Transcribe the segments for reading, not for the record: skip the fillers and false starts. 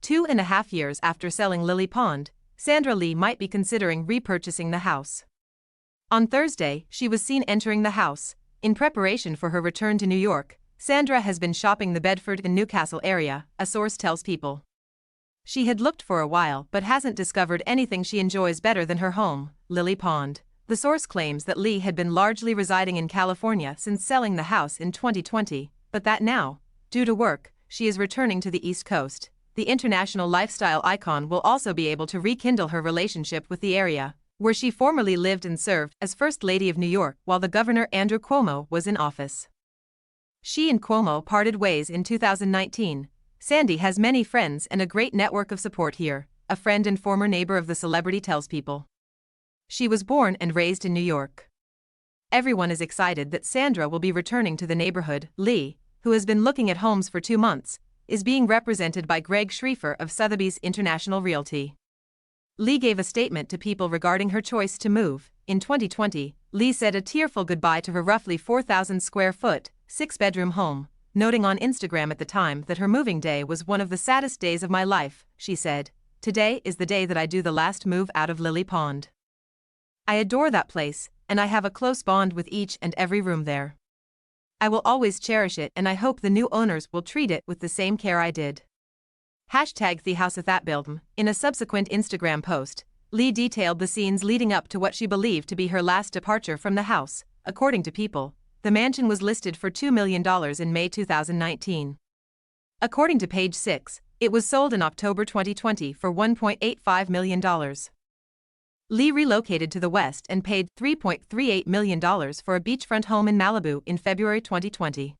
2.5 years after selling Lily Pond, Sandra Lee might be considering repurchasing the house. On Thursday, she was seen entering the house. In preparation for her return to New York, Sandra has been shopping the Bedford and Newcastle area, a source tells People. She had looked for a while but hasn't discovered anything she enjoys better than her home, Lily Pond. The source claims that Lee had been largely residing in California since selling the house in 2020, but that now, due to work, she is returning to the East Coast. The international lifestyle icon will also be able to rekindle her relationship with the area, where she formerly lived and served as First Lady of New York while the Governor Andrew Cuomo was in office. She and Cuomo parted ways in 2019. Sandy has many friends and a great network of support here, a friend and former neighbor of the celebrity tells People. She was born and raised in New York. Everyone is excited that Sandra will be returning to the neighborhood. Lee, who has been looking at homes for 2 months, is being represented by Greg Schrieffer of Sotheby's International Realty. Lee gave a statement to People regarding her choice to move. In 2020, Lee said a tearful goodbye to her roughly 4,000 square foot, 6-bedroom home, noting on Instagram at the time that her moving day was one of the saddest days of my life. She said, "Today is the day that I do the last move out of Lily Pond. I adore that place, and I have a close bond with each and every room there. I will always cherish it, and I hope the new owners will treat it with the same care I did." #TheHouseAtThatBuilding. In a subsequent Instagram post, Lee detailed the scenes leading up to what she believed to be her last departure from the house. According to People, the mansion was listed for $2 million in May 2019. According to Page 6, it was sold in October 2020 for $1.85 million. Lee relocated to the West and paid $3.38 million for a beachfront home in Malibu in February 2020.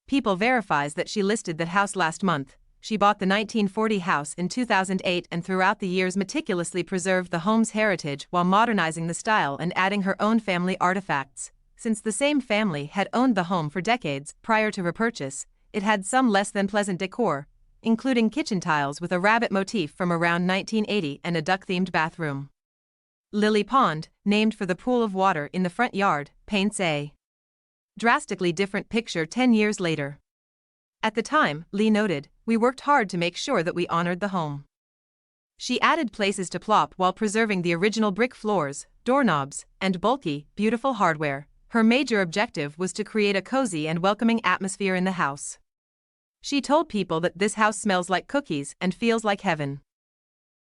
People verifies that she listed that house last month. She bought the 1940 house in 2008 and throughout the years meticulously preserved the home's heritage while modernizing the style and adding her own family artifacts. Since the same family had owned the home for decades prior to repurchase, it had some less than pleasant decor, including kitchen tiles with a rabbit motif from around 1980 and a duck-themed bathroom. Lily Pond, named for the pool of water in the front yard, paints a drastically different picture 10 years later. At the time, Lee noted, "We worked hard to make sure that we honored the home." She added places to plop while preserving the original brick floors, doorknobs, and bulky, beautiful hardware. Her major objective was to create a cozy and welcoming atmosphere in the house. She told People that this house smells like cookies and feels like heaven.